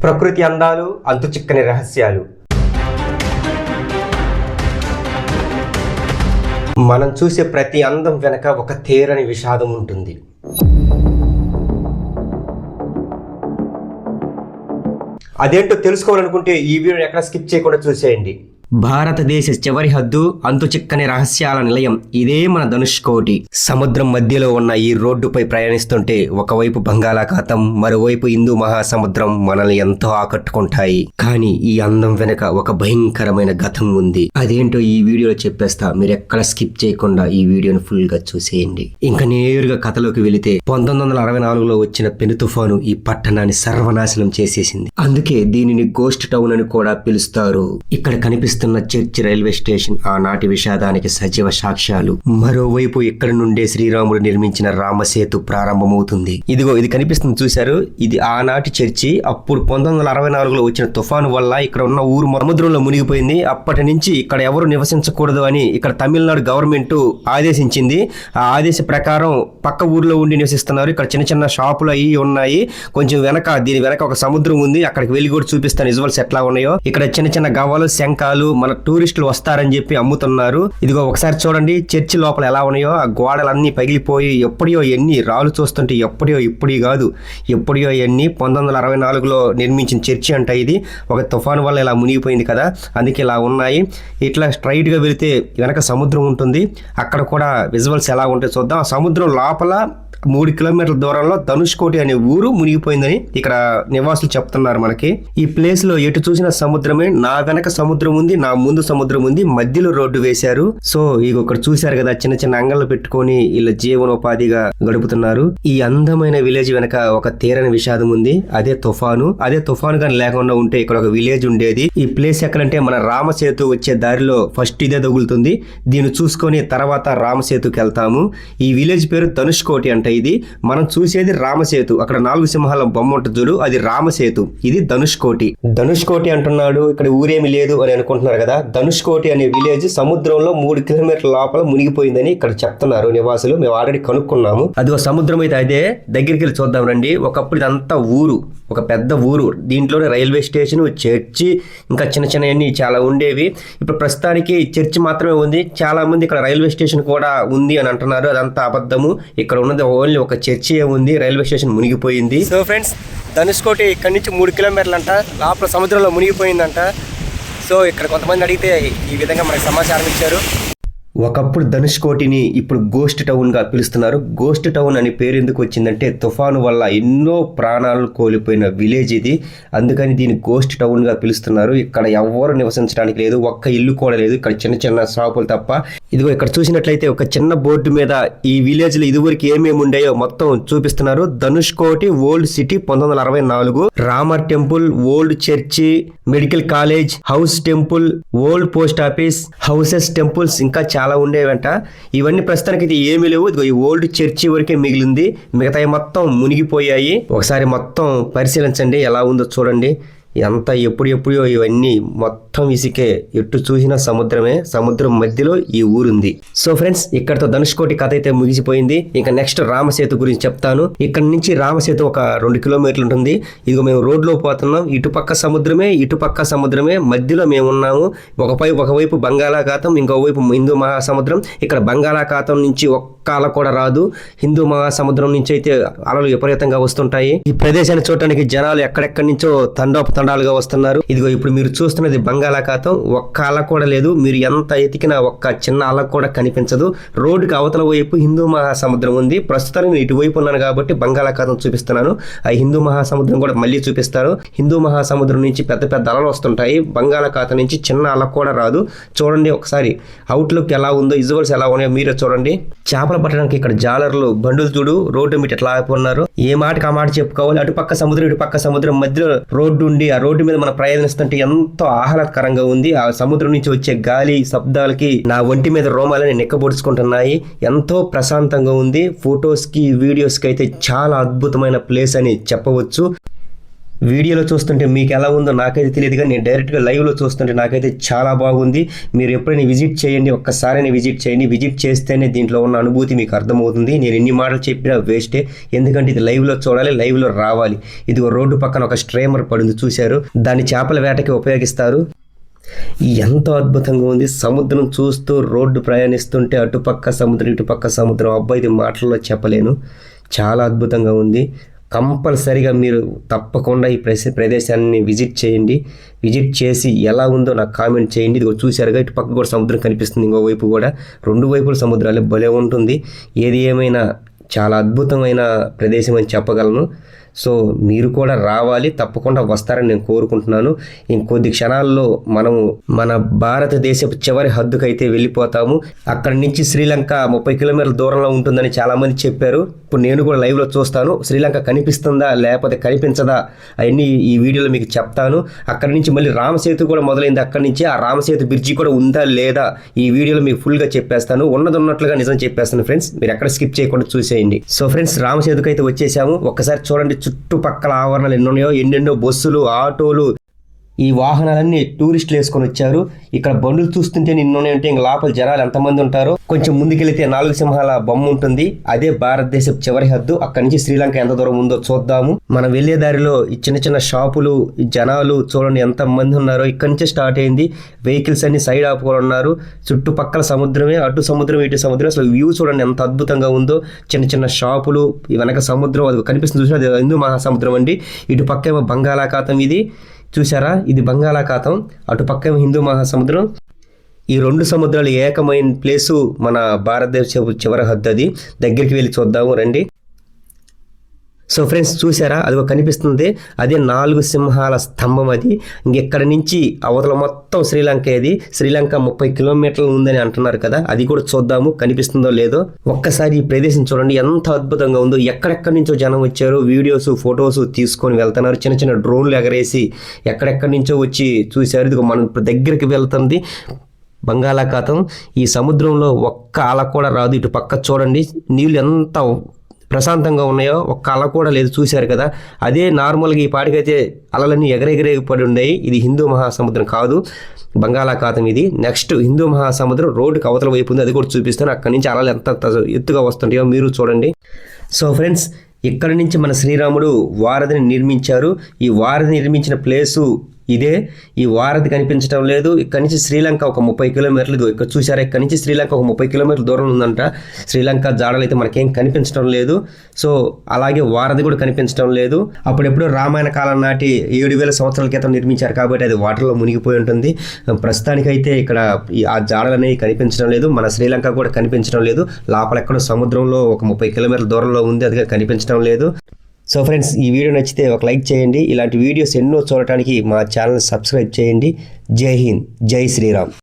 ప్రకృతి అందాలు, అంతుచిక్కని రహస్యాలు. మనం చూసే ప్రతి అందం వెనక ఒక తీరని విషాదం ఉంటుంది. అదేంటో తెలుసుకోవాలనుకుంటే ఈ వీడియోని ఎక్కడ స్కిప్ చేయకుండా చూసేయండి. భారతదేశ చివరి హద్దు, అంతుచిక్కని రహస్యాల నిలయం ఇదే మన ధనుష్కోటి. సముద్రం మధ్యలో ఉన్న ఈ రోడ్డుపై ప్రయాణిస్తుంటే ఒకవైపు బంగాళాఖాతం, మరోవైపు హిందూ మహాసముద్రం మనల్ని ఎంతో ఆకట్టుకుంటాయి. కానీ ఈ అందం వెనక ఒక భయంకరమైన గతం ఉంది. అదేంటో ఈ వీడియోలో చెప్పేస్తా, మీరు ఎక్కడ స్కిప్ చేయకుండా ఈ వీడియోని ఫుల్ గా చూసేయండి. ఇంకా నేరుగా కథలోకి వెళితే 1964లో వచ్చిన పెను తుఫాను ఈ పట్టణాన్ని సర్వనాశనం చేసేసింది. అందుకే దీనిని గోస్ట్ టౌన్ అని కూడా పిలుస్తారు. ఇక్కడ కనిపిస్తున్న చర్చ్, రైల్వే స్టేషన్ ఆనాటి విషాదానికి సజీవ సాక్ష్యాలు. మరోవైపు ఇక్కడ నుండే శ్రీరాముడు నిర్మించిన రామసేతు ప్రారంభమవుతుంది. ఇదిగో ఇది కనిపిస్తుంది చూశారు, ఇది ఆనాటి చర్చి. అప్పుడు 1964లో వచ్చిన తుఫాను వల్ల ఇక్కడ ఉన్న ఊరు సముద్రంలో మునిగిపోయింది. అప్పటి నుంచి ఇక్కడ ఎవరు నివసించకూడదు అని ఇక్కడ తమిళనాడు గవర్నమెంట్ ఆదేశించింది. ఆ ఆదేశ ప్రకారం పక్క ఊర్లో ఉండి నివసిస్తున్నారు. ఇక్కడ చిన్న చిన్న షాపులు అవి ఉన్నాయి. కొంచెం దీని వెనక ఒక సముద్రం ఉంది. అక్కడికి వెళ్ళి కూడా చూపిస్తాను విజువల్స్ ఎట్లా ఉన్నాయో. ఇక్కడ చిన్న చిన్న గవ్వలు, శంఖాలు మన టూరిస్టులు వస్తారని చెప్పి అమ్ముతున్నారు. ఇదిగో ఒకసారి చూడండి చర్చి లోపల ఎలా ఉన్నాయో. ఆ గోడలన్నీ పగిలిపోయి ఎప్పుడో ఎన్ని రాళ్ళు చూస్తుంటే ఇప్పుడు కాదు, ఎప్పుడో ఎన్ని 1964లో నిర్మించిన చర్చి అంట ఇది. ఒక తుఫాను వల్ల ఇలా మునిగిపోయింది కదా, అందుకే ఇలా ఉన్నాయి. ఇట్లా స్ట్రైట్ గా వెళితే వెనక సముద్రం ఉంటుంది. అక్కడ కూడా విజువల్స్ ఎలా ఉంటాయి చూద్దాం. ఆ సముద్రం లోపల 3 కిలోమీటర్ల దూరంలో ధనుష్కోటి అనే ఊరు మునిగిపోయిందని ఇక్కడ నివాసులు చెప్తున్నారు మనకి. ఈ ప్లేస్ లో ఎటు చూసిన సముద్రమే. నా వెనక సముద్రం ఉంది, నా ముందు సముద్రం ఉంది, మధ్యలో రోడ్డు వేశారు. సో ఇక్కడ చూశారు కదా, చిన్న చిన్న అంగళ్ళు పెట్టుకొని ఇలా జీవనోపాధిగా గడుపుతున్నారు. ఈ అందమైన విలేజ్ వెనక ఒక తీరని విషాదం ఉంది. అదే తుఫాను కానీ లేకుండా ఉంటే ఇక్కడ ఒక విలేజ్ ఉండేది. ఈ ప్లేస్ ఎక్కడంటే మన రామసేతు వచ్చే దారిలో ఫస్ట్ ఇదే తగులుతుంది. దీన్ని చూసుకొని తర్వాత రామసేతుకి వెళ్తాము. ఈ విలేజ్ పేరు ధనుష్కోటి అంటే. ఇది మనం చూసేది రామసేతు. అక్కడ 4 సింహాల బొమ్మ ఉంటుంది చూడు, అది రామసేతు. ఇది ధనుష్కోటి అంటున్నాడు. ఇక్కడ ఊరేమి లేదు అని అనుకుంటున్నారు కదా. ధనుష్కోటి అనే విలేజ్ సముద్రంలో 3 కిలోమీటర్ల లోపల మునిగిపోయిందని ఇక్కడ చెప్తున్నారు నివాసులు. మేము ఆల్రెడీ కనుక్కున్నాము. అది ఒక సముద్రం అయితే అదే. దగ్గరికి వెళ్ళి చూద్దాం రండి. ఒకప్పుడు ఇదంతా ఊరు, ఒక పెద్ద ఊరు. దీంట్లోనే రైల్వే స్టేషన్, చర్చి, ఇంకా చిన్న చిన్నవన్నీ చాలా ఉండేవి. ఇప్పుడు ప్రస్తుతానికి చర్చి మాత్రమే ఉంది. చాలా మంది ఇక్కడ రైల్వే స్టేషన్ కూడా ఉంది అని అంటున్నారు. అదంతా అబద్ధము. ఇక్కడ ఉన్నది ఓన్లీ ఒక చర్చి ఉంది. రైల్వే స్టేషన్ మునిగిపోయింది. సో ఫ్రెండ్స్, ధనుష్కోటి ఇక్కడ నుంచి 3 కిలోమీటర్లు అంట. లోపల సముద్రంలో మునిగిపోయిందంట. సో ఇక్కడ కొంతమంది అడిగితే ఈ విధంగా మనకి సమాచారం ఇచ్చారు. ఒకప్పుడు ధనుష్కోటిని ఇప్పుడు గోస్ట్ టౌన్ గా పిలుస్తున్నారు. గోస్ట్ టౌన్ అని పేరు ఎందుకు వచ్చిందంటే తుఫాను వల్ల ఎన్నో ప్రాణాలు కోల్పోయిన విలేజ్ ఇది. అందుకని దీన్ని గోస్ట్ టౌన్ గా పిలుస్తున్నారు. ఇక్కడ ఎవరు నివసించడానికి లేదు, ఒక్క ఇల్లు కూడా లేదు. ఇక్కడ చిన్న చిన్న షాపులు తప్ప. ఇదిగో ఇక్కడ చూసినట్లయితే ఒక చిన్న బోర్డు మీద ఈ విలేజ్ లో ఇదివరకు ఏమేమి ఉండేయో మొత్తం చూపిస్తున్నారు. Dhanushkodi old city 1964, Ramar temple, old church, medical college, house temple, old post office, houses, temples, ఇంకా చాలా ఉండేవంట. ఇవన్నీ ప్రస్తుతానికి అయితే ఏమీ లేవు. ఇదిగో ఈ ఓల్డ్ చర్చి వరకే మిగిలింది. మిగతా మొత్తం మునిగిపోయాయి. ఒకసారి మొత్తం పరిశీలించండి ఎలా ఉందో చూడండి. ఎంత ఎప్పుడో ఇవన్నీ మొత్తం ఇసుకే. ఎటు చూసిన సముద్రమే. సముద్రం మధ్యలో ఈ ఊరుంది. సో ఫ్రెండ్స్, ఇక్కడతో ధనుష్కోటి కథ అయితే ముగిసిపోయింది. ఇంకా నెక్స్ట్ రామసేతు గురించి చెప్తాను. ఇక్కడ నుంచి రామసేతు ఒక 2 కిలోమీటర్లు ఉంటుంది. ఇదిగో మేము రోడ్లో పోతున్నాం. ఇటుపక్క సముద్రమే, మధ్యలో మేము ఉన్నాము. ఒకవైపు బంగాళాఖాతం, ఇంకోవైపు హిందూ మహాసముద్రం. ఇక్కడ బంగాళాఖాతం నుంచి ఒక్క అల కూడా రాదు. హిందూ మహాసముద్రం నుంచి అయితే అలలు విపరీతంగా వస్తుంటాయి. ఈ ప్రదేశాన్ని చూడటానికి జనాలు ఎక్కడెక్కడి నుంచో తండాలుగా వస్తున్నారు. ఇదిగో ఇప్పుడు మీరు చూస్తున్నది బంగాళాఖాతం. ఒక్క అల కూడా లేదు. మీరు ఎంత ఎతికినా ఒక్క చిన్న అల కూడా కనిపించదు. రోడ్డుకి అవతల వైపు హిందూ మహాసముద్రం ఉంది. ప్రస్తుతానికి నేను ఇటువైపు ఉన్నాను కాబట్టి బంగాళాఖాతం చూపిస్తున్నాను. ఆ హిందూ మహాసముద్రం కూడా మళ్ళీ చూపిస్తారు. హిందూ మహాసముద్రం నుంచి పెద్ద పెద్ద అలలు వస్తుంటాయి. బంగాళాఖాతం నుంచి చిన్న అల కూడా రాదు. చూడండి ఒకసారి అవుట్లుక్ ఎలా ఉందో, విజువల్స్ ఎలా ఉన్నాయో మీరే చూడండి. చేపలు పట్టడానికి ఇక్కడ జాలర్లు, బండులు చూడు రోడ్డు మీద ఎట్లా ఆపున్నారు. ఏ మాటకి ఆ మాట చెప్పుకోవాలి. అటుపక్క సముద్రం, ఇటుపక్క సముద్రం మధ్యలో రోడ్డు ఉండి ఆ రోడ్డు మీద మనం ప్రయాణిస్తుంటే ఎంతో ఆహ్లాదకరంగా ఉంది. ఆ సముద్రం నుంచి వచ్చే గాలి శబ్దాలకి నా ఒంటి మీద రోమాలని నెక్కబొడుచుకుంటున్నాయి. ఎంతో ప్రశాంతంగా ఉంది. ఫొటోస్ కి, వీడియోస్ కి అయితే చాలా అద్భుతమైన ప్లేస్ అని చెప్పవచ్చు. వీడియోలో చూస్తుంటే మీకు ఎలా ఉందో నాకైతే తెలియదు, కానీ నేను డైరెక్ట్గా లైవ్లో చూస్తుంటే నాకైతే చాలా బాగుంది. మీరు ఎప్పుడైనా విజిట్ చేయండి, ఒక్కసారైనా విజిట్ చేయండి. విజిట్ చేస్తేనే దీంట్లో ఉన్న అనుభూతి మీకు అర్థమవుతుంది. నేను ఎన్ని మాటలు చెప్పినా వేస్టే, ఎందుకంటే ఇది లైవ్లో చూడాలి, లైవ్లో రావాలి. ఇది రోడ్డు పక్కన ఒక స్ట్రీమర్ పడింది చూశారు, దాన్ని చేపల వేటకి ఉపయోగిస్తారు. ఎంతో అద్భుతంగా ఉంది. సముద్రం చూస్తూ రోడ్డు ప్రయాణిస్తుంటే అటుపక్క సముద్రం ఇటుపక్క సముద్రం, అబ్బాయి ఇది మాటల్లో చెప్పలేను, చాలా అద్భుతంగా ఉంది. కంపల్సరిగా మీరు తప్పకుండా ఈ ప్రదేశాన్ని విజిట్ చేయండి. విజిట్ చేసి ఎలా ఉందో నాకు కామెంట్ చేయండి. ఇదిగో చూశారుగా, ఇటు పక్క కూడా సముద్రం కనిపిస్తుంది, ఇంకో వైపు కూడా, రెండు వైపుల సముద్రాలు భలే ఉంటుంది. ఏది ఏమైనా చాలా అద్భుతమైన ప్రదేశం అని చెప్పగలను. సో మీరు కూడా రావాలి, తప్పకుండా వస్తారని నేను కోరుకుంటున్నాను. ఇంకొద్ది క్షణాల్లో మనము మన భారతదేశపు చివరి హద్దుకైతే వెళ్ళిపోతాము. అక్కడి నుంచి శ్రీలంక 30 కిలోమీటర్ల దూరంలో ఉంటుందని చాలామంది చెప్పారు. ఇప్పుడు నేను కూడా లైవ్లో చూస్తాను, శ్రీలంక కనిపిస్తుందా లేకపోతే కనిపించదా అవన్నీ ఈ వీడియోలో మీకు చెప్తాను. అక్కడి నుంచి మళ్ళీ రామసేతు కూడా మొదలైంది, అక్కడి నుంచి ఆ రామసేతు బ్రిడ్జి కూడా ఉందా లేదా ఈ వీడియోలో మీకు ఫుల్గా చెప్పేస్తాను. ఉన్నట్లుగా నిజం చెప్పేస్తాను ఫ్రెండ్స్, మీరు ఎక్కడ స్కిప్ చేయకుండా చూసేయండి. సో ఫ్రెండ్స్, రామసేతుకు అయితే వచ్చేసాము. ఒక్కసారి చూడండి చుట్టుపక్కల ఆవరణలు ఎన్నున్నాయో, ఎన్నెన్నో బస్సులు, ఆటోలు, ఈ వాహనాలన్నీ టూరిస్టులు వేసుకొని వచ్చారు. ఇక్కడ బండ్లు చూస్తుంటే నిన్నున్నాయంటే ఇంక లోపల జనాలు ఎంతమంది ఉంటారో. కొంచెం ముందుకెళ్తే 4 సింహాల బొమ్మ ఉంటుంది, అదే భారతదేశం చివరి హద్దు. అక్కడి నుంచి శ్రీలంక ఎంత దూరం ఉందో చూద్దాము. మనం వెళ్లే దారిలో ఈ చిన్న చిన్న షాపులు, ఈ జనాలు చూడండి ఎంత మంది ఉన్నారో. ఇక్కడి నుంచే స్టార్ట్ అయింది, వెహికల్స్ అన్ని సైడ్ ఆపుకొని ఉన్నారు. చుట్టుపక్కల సముద్రమే, అటు సముద్రం ఇటు సముద్రం. అసలు వ్యూ చూడండి ఎంత అద్భుతంగా ఉందో. చిన్న చిన్న షాపులు, వెనక సముద్రం అది కనిపిస్తుంది చూసినా, అది హిందూ మహాసముద్రం అండి. ఇటు పక్క ఏమో బంగాళాఖాతం, ఇది చూసారా, ఇది బంగాళాఖాతం, అటు పక్క హిందూ మహాసముద్రం. ఈ రెండు సముద్రాలు ఏకమైన ప్లేసు మన భారతదేశ చివరి హద్దు. అది దగ్గరికి వెళ్ళి చూద్దాము రండి. సో ఫ్రెండ్స్ చూసారా, అదిగో కనిపిస్తుంది, అదే 4 సింహాల స్తంభం. అది ఇంకెక్కడి నుంచి అవతల మొత్తం శ్రీలంక. ఇది శ్రీలంక 30 కిలోమీటర్లు ఉందని అంటున్నారు కదా, అది కూడా చూద్దాము కనిపిస్తుందో లేదో. ఒక్కసారి ఈ ప్రదేశం చూడండి ఎంత అద్భుతంగా ఉందో. ఎక్కడెక్కడి నుంచో జనం వచ్చారు, వీడియోస్ ఫొటోస్ తీసుకొని వెళ్తున్నారు. చిన్న చిన్న డ్రోన్లు ఎగరేసి ఎక్కడెక్కడి నుంచో వచ్చి చూశారు. ఇదిగో మనం దగ్గరికి వెళ్తుంది బంగాళాఖాతం. ఈ సముద్రంలో ఒక్క అల కూడా రాదు. ఇటు పక్క చూడండి, నీళ్ళు ఎంత ప్రశాంతంగా ఉన్నాయో, ఒక్క అల కూడా లేదు, చూశారు కదా. అదే నార్మల్గా ఈ పాటికైతే అలలన్నీ ఎగరెగిరేపడి ఉన్నాయి. ఇది హిందూ మహాసముద్రం కాదు, బంగాళాఖాతం ఇది. నెక్స్ట్ హిందూ మహాసముద్రం రోడ్డుకి అవతల వైపు ఉంది, అది కూడా చూపిస్తాను. అక్కడి నుంచి అలలు ఎంత ఎత్తుగా వస్తుంటాయో మీరు చూడండి. సో ఫ్రెండ్స్, ఇక్కడ నుంచి మన శ్రీరాముడు వారధిని నిర్మించారు. ఈ వారధి నిర్మించిన ప్లేసు ఇదే. ఈ వారధి కనిపించడం లేదు. ఇక్కడ నుంచి శ్రీలంక ఒక 30 కిలోమీటర్లు, ఇక్కడ చూసారా, ఇక్కడ నుంచి శ్రీలంక ఒక 30 కిలోమీటర్ల దూరం ఉందంట. శ్రీలంక జాడలు అయితే మనకేం కనిపించడం లేదు. సో అలాగే వారధి కూడా కనిపించడం లేదు. అప్పుడెప్పుడు రామాయణ కాలం నాటి 7000 సంవత్సరాల క్రితం నిర్మించారు కాబట్టి అది వాటర్లో మునిగిపోయి ఉంటుంది. ప్రస్తుతానికైతే ఇక్కడ ఆ జాడలు అనేవి కనిపించడం లేదు. మన శ్రీలంక కూడా కనిపించడం లేదు. లోపల ఎక్కడో సముద్రంలో ఒక 30 కిలోమీటర్ల దూరంలో ఉంది, అది కనిపించడం లేదు. సో ఫ్రెండ్స్, ఈ వీడియో నచ్చితే ఒక లైక్ చేయండి. ఇలాంటి వీడియోస్ ఎన్నో చూడటానికి మా ఛానల్ సబ్స్క్రైబ్ చేయండి. జై హింద్, జై శ్రీరామ్.